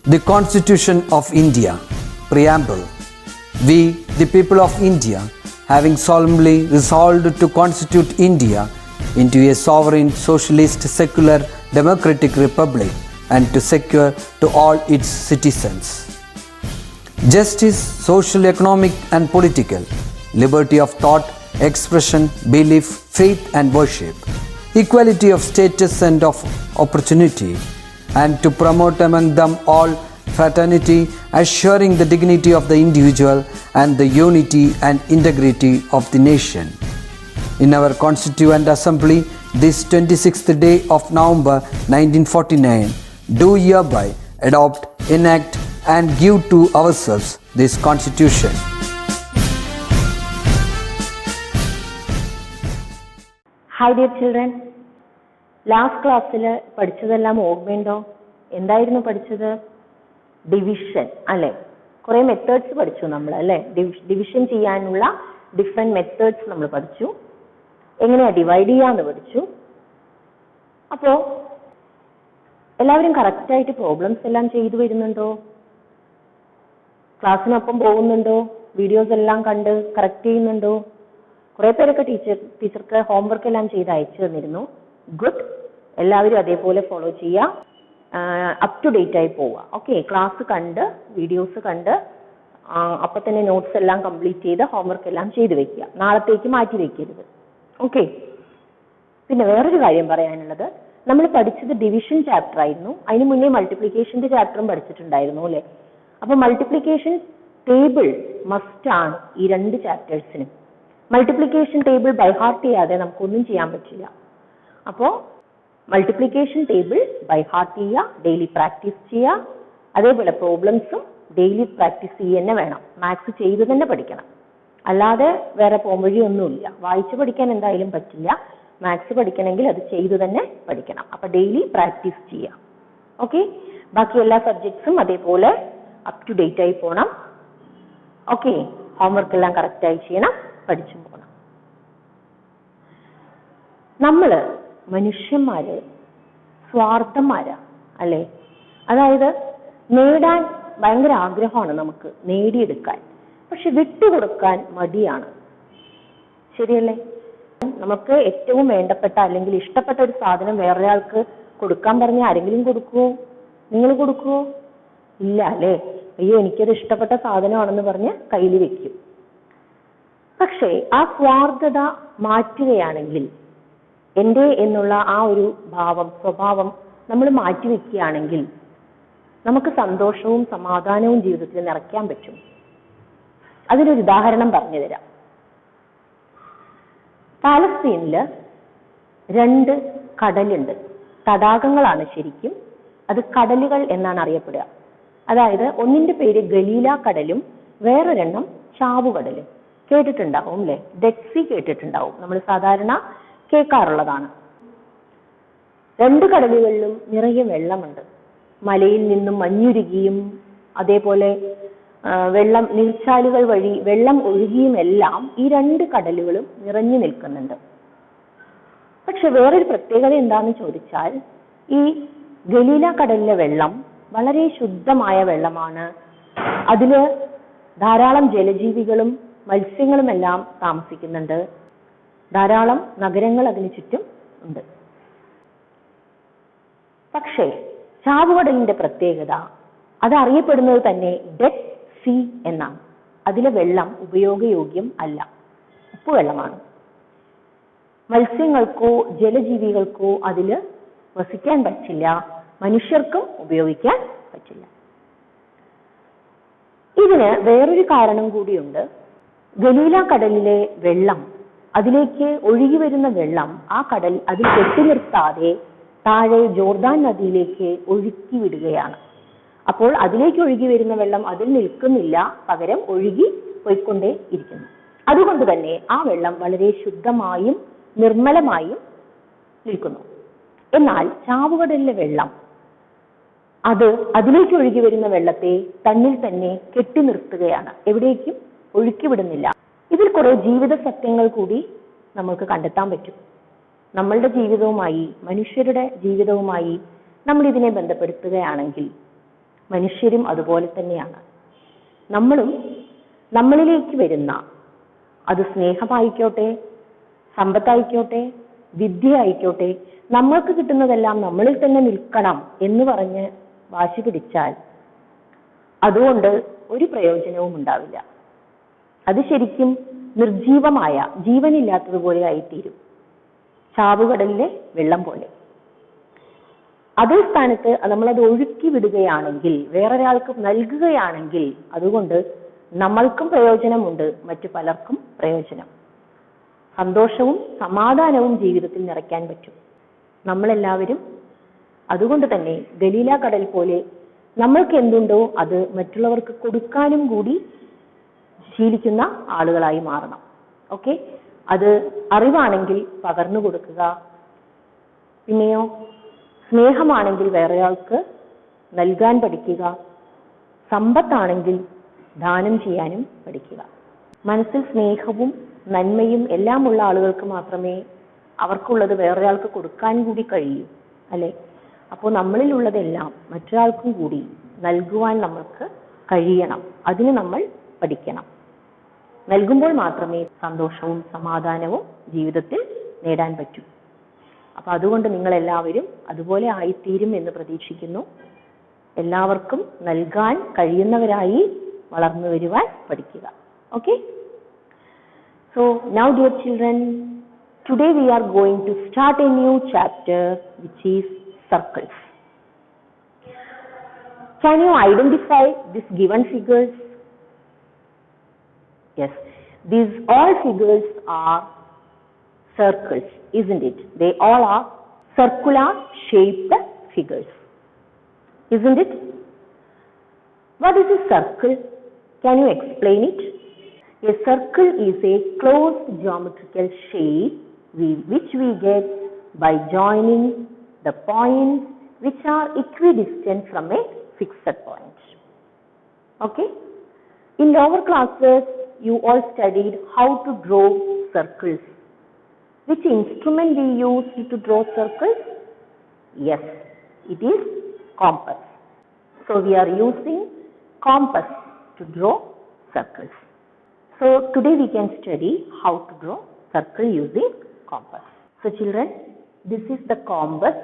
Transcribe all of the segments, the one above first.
The Constitution of India, Preamble. We, the people of India, having solemnly resolved to constitute India into a sovereign, socialist, secular, democratic republic and to secure to all its citizens justice, social, economic and political, liberty of thought, expression, belief, faith and worship, equality of status and of opportunity, and to promote among them all fraternity, assuring the dignity of the individual and the unity and integrity of the nation. In our Constituent Assembly, this 26th day of November 1949, do hereby adopt, enact and give to ourselves this Constitution. Hi dear children, last ക്ലാസ്സിൽ പഠിച്ചതെല്ലാം ഓർമ്മയുണ്ടോ? എന്തായിരുന്നു പഠിച്ചത്? Division അല്ലേ? കുറേ methods പഠിച്ചു നമ്മൾ അല്ലേ? Division ചെയ്യാനുള്ള ഡിഫറെൻറ്റ് മെത്തേഡ്സ് നമ്മൾ പഠിച്ചു. എങ്ങനെയാണ് ഡിവൈഡ് ചെയ്യാന്ന് പഠിച്ചു. അപ്പോൾ എല്ലാവരും കറക്റ്റായിട്ട് പ്രോബ്ലംസ് എല്ലാം ചെയ്തു വരുന്നുണ്ടോ? ക്ലാസ്സിനൊപ്പം പോകുന്നുണ്ടോ? വീഡിയോസ് എല്ലാം കണ്ട് കറക്റ്റ് ചെയ്യുന്നുണ്ടോ? കുറേ പേരൊക്കെ ടീച്ചർക്ക് ഹോംവർക്ക് എല്ലാം ചെയ്ത് അയച്ചു തന്നിരുന്നു. ഗുഡ്. എല്ലാവരും അതേപോലെ ഫോളോ ചെയ്യുക. അപ് ടു ഡേറ്റ് ആയി പോവുക. ഓക്കെ, ക്ലാസ് കണ്ട് വീഡിയോസ് കണ്ട് അപ്പം തന്നെ നോട്ട്സ് എല്ലാം കംപ്ലീറ്റ് ചെയ്ത് ഹോംവർക്ക് എല്ലാം ചെയ്ത് വെക്കുക. നാളത്തേക്ക് മാറ്റി വെക്കരുത്. ഓക്കെ. പിന്നെ വേറൊരു കാര്യം പറയാനുള്ളത്, നമ്മൾ പഠിച്ചത് ഡിവിഷൻ ചാപ്റ്റർ ആയിരുന്നു. അതിന് മുന്നേ മൾട്ടിപ്ലിക്കേഷൻ്റെ ചാപ്റ്ററും പഠിച്ചിട്ടുണ്ടായിരുന്നു അല്ലേ? അപ്പോൾ മൾട്ടിപ്ലിക്കേഷൻ ടേബിൾ മസ്റ്റ് ആണ് ഈ രണ്ട് ചാപ്റ്റേഴ്സിനും. മൾട്ടിപ്ലിക്കേഷൻ ടേബിൾ ബൈ ഹാർട്ട് ചെയ്യാതെ നമുക്കൊന്നും ചെയ്യാൻ പറ്റില്ല. അപ്പോൾ മൾട്ടിപ്ലിക്കേഷൻ ടേബിൾ ബൈ ഹാർട്ട് ചെയ്യുക, ഡെയിലി പ്രാക്ടീസ് ചെയ്യുക. അതേപോലെ പ്രോബ്ലംസും ഡെയിലി പ്രാക്ടീസ് ചെയ്യുക തന്നെ വേണം. മാത്സ് ചെയ്ത് തന്നെ പഠിക്കണം, അല്ലാതെ വേറെ പോംവഴിയൊന്നുമില്ല. വായിച്ച് പഠിക്കാൻ എന്തായാലും പറ്റില്ല. മാത്സ് പഠിക്കണമെങ്കിൽ അത് ചെയ്ത് തന്നെ പഠിക്കണം. അപ്പം ഡെയിലി പ്രാക്ടീസ് ചെയ്യുക. ഓക്കെ. ബാക്കി എല്ലാ സബ്ജക്ട്സും അതേപോലെ അപ് ടു ഡേറ്റ് ആയി പോകണം. ഓക്കെ. ഹോംവർക്ക് എല്ലാം കറക്റ്റായി ചെയ്യണം, പഠിച്ചും പോകണം. നമ്മൾ മനുഷ്യന്മാര് സ്വാർത്ഥന്മാരാ അല്ലേ? അതായത് നേടാൻ ഭയങ്കര ആഗ്രഹമാണ് നമുക്ക്, നേടിയെടുക്കാൻ. പക്ഷെ വിട്ടുകൊടുക്കാൻ മടിയാണ്. ശരിയല്ലേ? നമുക്ക് ഏറ്റവും വേണ്ടപ്പെട്ട അല്ലെങ്കിൽ ഇഷ്ടപ്പെട്ട ഒരു സാധനം വേറൊരാൾക്ക് കൊടുക്കാൻ പറഞ്ഞാൽ ആരെങ്കിലും കൊടുക്കുവോ? നിങ്ങൾ കൊടുക്കുവോ? ഇല്ല അല്ലേ? അയ്യോ എനിക്കത് ഇഷ്ടപ്പെട്ട സാധനമാണെന്ന് പറഞ്ഞ് കയ്യിൽ വെക്കും. പക്ഷേ ആ സ്വാർത്ഥത മാറ്റുകയാണെങ്കിൽ, എൻ്റെ എന്നുള്ള ആ ഒരു സ്വഭാവം നമ്മൾ മാറ്റിവെക്കുകയാണെങ്കിൽ നമുക്ക് സന്തോഷവും സമാധാനവും ജീവിതത്തിൽ നിറയ്ക്കാൻ പറ്റും. അതിനൊരു ഉദാഹരണം പറഞ്ഞു തരാം. പാലസ്തീനിൽ 2 കടലുണ്ട്. തടാകങ്ങളാണ് ശരിക്കും, അത് കടലുകൾ എന്നാണ് അറിയപ്പെടുക. അതായത് ഒന്നിന്റെ പേര് ഗലീല കടലും വേറൊരെണ്ണം ചാവുകടലും. കേട്ടിട്ടുണ്ടാവും അല്ലേ? ഡെഡ് സീ കേട്ടിട്ടുണ്ടാവും, നമ്മൾ സാധാരണ കേൾക്കാറുള്ളതാണ്. 2 കടലുകളിലും നിറയെ വെള്ളമുണ്ട്. മലയിൽ നിന്നും മഞ്ഞുരുകിയും അതേപോലെ നീർച്ചാലുകൾ വഴി വെള്ളം ഒഴുകിയും എല്ലാം ഈ 2 കടലുകളും നിറഞ്ഞു നിൽക്കുന്നുണ്ട്. പക്ഷെ വേറൊരു പ്രത്യേകത എന്താണെന്ന് ചോദിച്ചാൽ, ഈ ഗലീല കടലിലെ വെള്ളം വളരെ ശുദ്ധമായ വെള്ളമാണ്. അതില് ധാരാളം ജലജീവികളും മത്സ്യങ്ങളുമെല്ലാം താമസിക്കുന്നുണ്ട്. ധാരാളം നഗരങ്ങൾ അതിന് ചുറ്റും ഉണ്ട്. പക്ഷേ ചാവുകടലിന്റെ പ്രത്യേകത, അത് അറിയപ്പെടുന്നത് തന്നെ ഡെഡ് സീ എന്നാണ്. അതിലെ വെള്ളം ഉപയോഗയോഗ്യം അല്ല, ഉപ്പുവെള്ളമാണ്. മത്സ്യങ്ങൾക്കോ ജലജീവികൾക്കോ അതിൽ വസിക്കാൻ പറ്റില്ല, മനുഷ്യർക്കും ഉപയോഗിക്കാൻ പറ്റില്ല. ഇതിന് വേറൊരു കാരണം കൂടിയുണ്ട്. ഗലീല കടലിലെ വെള്ളം, അതിലേക്ക് ഒഴുകി വരുന്ന വെള്ളം ആ കടൽ അതിൽ കെട്ടി നിർത്താതെ താഴെ ജോർദാൻ നദിയിലേക്ക് ഒഴുക്കി വിടുകയാണ്. അപ്പോൾ അതിലേക്ക് ഒഴുകി വരുന്ന വെള്ളം അതിൽ നിൽക്കുന്നില്ല, പകരം ഒഴുകി പോയിക്കൊണ്ടേ ഇരിക്കുന്നു. അതുകൊണ്ട് തന്നെ ആ വെള്ളം വളരെ ശുദ്ധമായും നിർമ്മലമായും നിൽക്കുന്നു. എന്നാൽ ചാവുകടലിലെ വെള്ളം അതിലേക്ക് ഒഴുകി വരുന്ന വെള്ളത്തെ തന്നിൽ തന്നെ കെട്ടി നിർത്തുകയാണ്, എവിടേക്കും ഒഴുക്കി വിടുന്നില്ല. ഇതിൽ കുറെ ജീവിത സത്യങ്ങൾ കൂടി നമുക്ക് കണ്ടെത്താൻ പറ്റും. നമ്മളുടെ ജീവിതവുമായി, മനുഷ്യരുടെ ജീവിതവുമായി നമ്മൾ ഇതിനെ ബന്ധപ്പെടുത്തുകയാണെങ്കിൽ മനുഷ്യരും അതുപോലെ തന്നെയാണ്. നമ്മളും നമ്മളിലേക്ക് വരുന്ന, അത് സ്നേഹമായിക്കോട്ടെ, സമ്പത്തായിക്കോട്ടെ, വിദ്യ ആയിക്കോട്ടെ, നമ്മൾക്ക് കിട്ടുന്നതെല്ലാം നമ്മളിൽ തന്നെ നിൽക്കണം എന്ന് പറഞ്ഞ് വാശി പിടിച്ചാൽ അതുകൊണ്ട് ഒരു പ്രയോജനവും ഉണ്ടാവില്ല. അത് ശരിക്കും നിർജീവമായ, ജീവനില്ലാത്തതുപോലെ ആയിത്തീരും, ചാവുകടലിലെ വെള്ളം പോലെ. അതേ സ്ഥാനത്ത് നമ്മളത് ഒഴുക്കി വിടുകയാണെങ്കിൽ, വേറൊരാൾക്ക് നൽകുകയാണെങ്കിൽ, അതുകൊണ്ട് നമ്മൾക്കും പ്രയോജനമുണ്ട്, മറ്റു പലർക്കും പ്രയോജനം. സന്തോഷവും സമാധാനവും ജീവിതത്തിൽ നിറയ്ക്കാൻ പറ്റും. നമ്മളെല്ലാവരും അതുകൊണ്ട് തന്നെ ഗലീല കടൽ പോലെ നമ്മൾക്ക് എന്തുണ്ടോ അത് മറ്റുള്ളവർക്ക് കൊടുക്കാനും കൂടി ശീലിക്കുന്ന ആളുകളായി മാറണം. ഓക്കെ, അത് അറിവാണെങ്കിൽ പകർന്നു കൊടുക്കുക, പിന്നെയോ സ്നേഹമാണെങ്കിൽ വേറൊരാൾക്ക് നൽകാൻ പഠിക്കുക, സമ്പത്താണെങ്കിൽ ദാനം ചെയ്യാനും പഠിക്കുക. മനസ്സിൽ സ്നേഹവും നന്മയും എല്ലാമുള്ള ആളുകൾക്ക് മാത്രമേ അവർക്കുള്ളത് വേറൊരാൾക്ക് കൊടുക്കാൻ കൂടി കഴിയൂ, അല്ലെ? അപ്പോൾ നമ്മളിലുള്ളതെല്ലാം മറ്റൊരാൾക്കും കൂടി നൽകുവാൻ നമ്മൾക്ക് കഴിയണം. അതിന് നമ്മൾ പഠിക്കണം. നൽകുമ്പോൾ മാത്രമേ സന്തോഷവും സമാധാനവും ജീവിതത്തിൽ നേടാൻ പറ്റൂ. അപ്പൊ അതുകൊണ്ട് നിങ്ങൾ എല്ലാവരും അതുപോലെ ആയിത്തീരും എന്ന് പ്രതീക്ഷിക്കുന്നു. എല്ലാവർക്കും നൽകാൻ കഴിയുന്നവരായി വളർന്നു വരുവാൻ പഠിക്കുക. Okay, so now dear children, today we are going to start a new chapter which is circles. Can you identify these given figures? Yes, these all figures are circles, isn't it? They all are circular shaped figures, isn't it? What is a circle? Can you explain it? A circle is a closed geometrical shape which we get by joining the points which are equidistant from a fixed point. Okay? In lower classes, you all studied how to draw circles. Which instrument we used to draw circles? Yes, it is compass. So we are using compass to draw circles. So today we can study how to draw circle using compass. So children, this is the compass,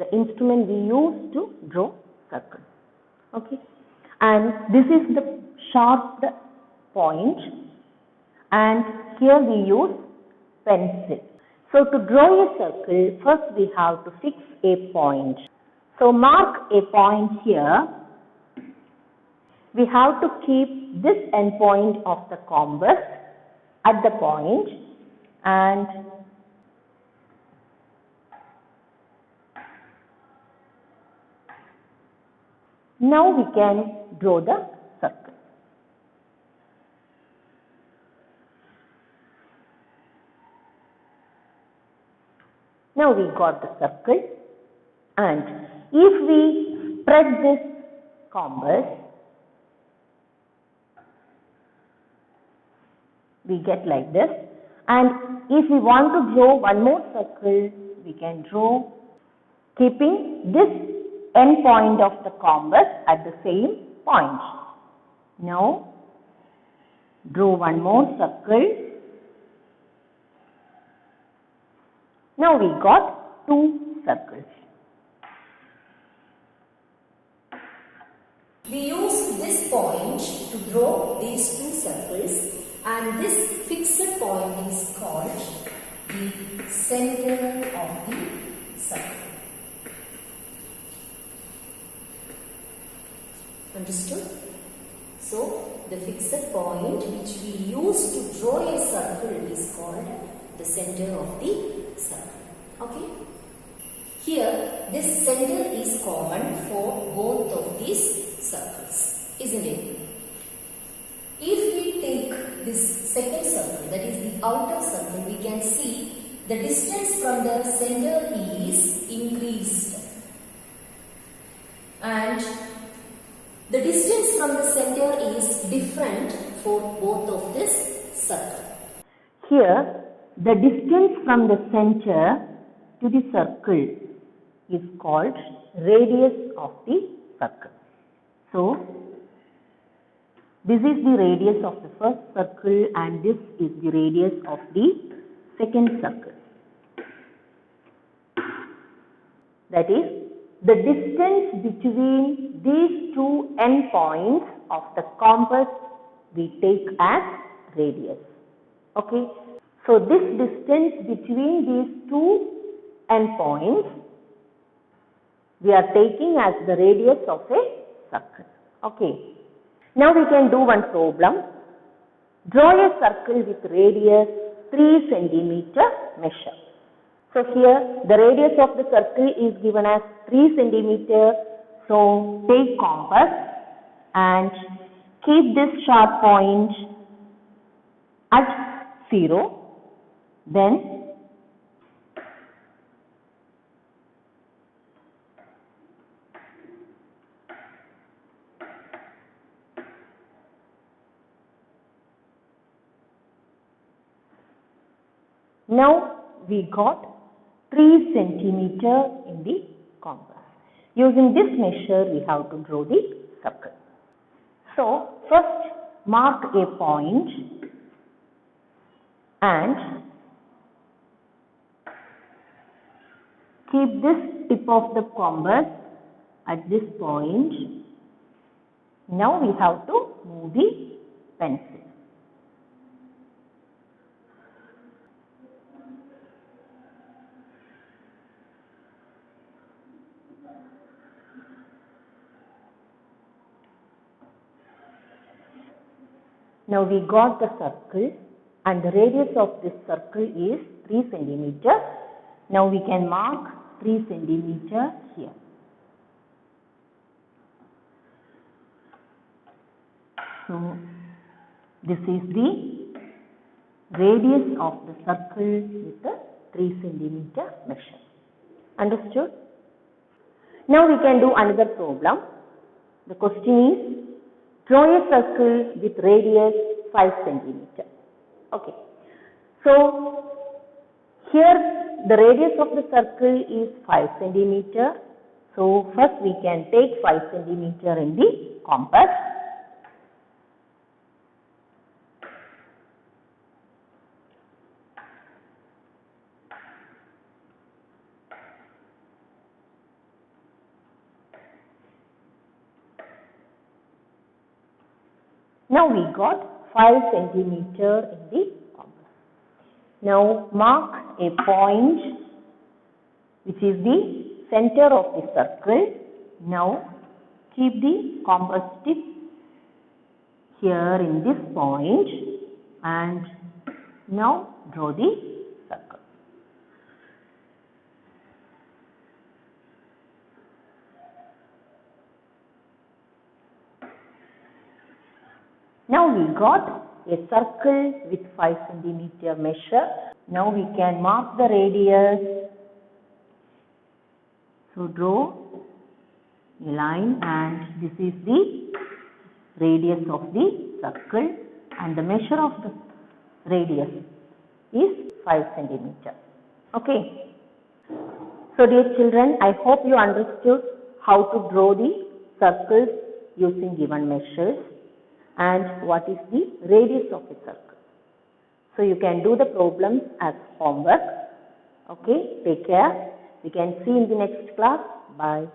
the instrument we use to draw circle. Okay, and this is the sharp point, and here we use pencil. So to draw a circle, first we have to fix a point. So mark a point here. We have to keep this end point of the compass at the point, and now we can draw the circle. Now we got the circle, and if we spread this compass, we get like this. And if we want to draw one more circle, we can draw keeping this end point of the compass at the same point. Now draw one more circle. Now we got two circles. We use this point to draw these two circles, and this fixed point is called the center of the circle. Understood? So the fixed point which we use to draw a circle is called the center of the circle. Okay? Here this center is common for both of these circles, isn't it? If we take this second circle, that is the outer circle, we can see the distance from the center is increased, and the distance from the center is different for both of this circle. Here the distance from the center to the circle is called radius of the circle. So this is the radius of the first circle and this is the radius of the second circle. That is, the distance between these two endpoints of the compass we take as radius. Okay. So this distance between these two endpoints we are taking as the radius of a circle. Okay. Now we can do one problem. Draw a circle with radius 3 centimeter measure. So here the radius of the circle is given as 3 centimeter. So take compass and keep this sharp point at 0. Then now we got 3 centimeter in the compass. Using this measure we have to draw the circle. So first mark a point and keep this tip of the compass at this point. Now we have to move the pencil. Now we got the circle and the radius of this circle is 3 centimeter. Now we can mark 3 centimeter here. So this is the radius of the circle with the 3 centimeter measure. Understood? Now we can do another problem. The question is, draw a circle with radius 5 centimeter. Okay. So here the radius of the circle is 5 centimeter. So first we can take 5 centimeter in the compass. Now we got 5 centimeter in the compass. Now mark a point which is the center of the circle. Now keep the compass tip here in this point and now draw the circle. Now we got a circle with 5 centimeter measure. Now we can mark the radius. So draw a line and this is the radius of the circle and the measure of the radius is 5 centimeter. Okay. So dear children, I hope you understood how to draw the circles using given measures and what is the radius of a circle. So you can do the problems as homework. Okay, take care. We can see in the next class. Bye.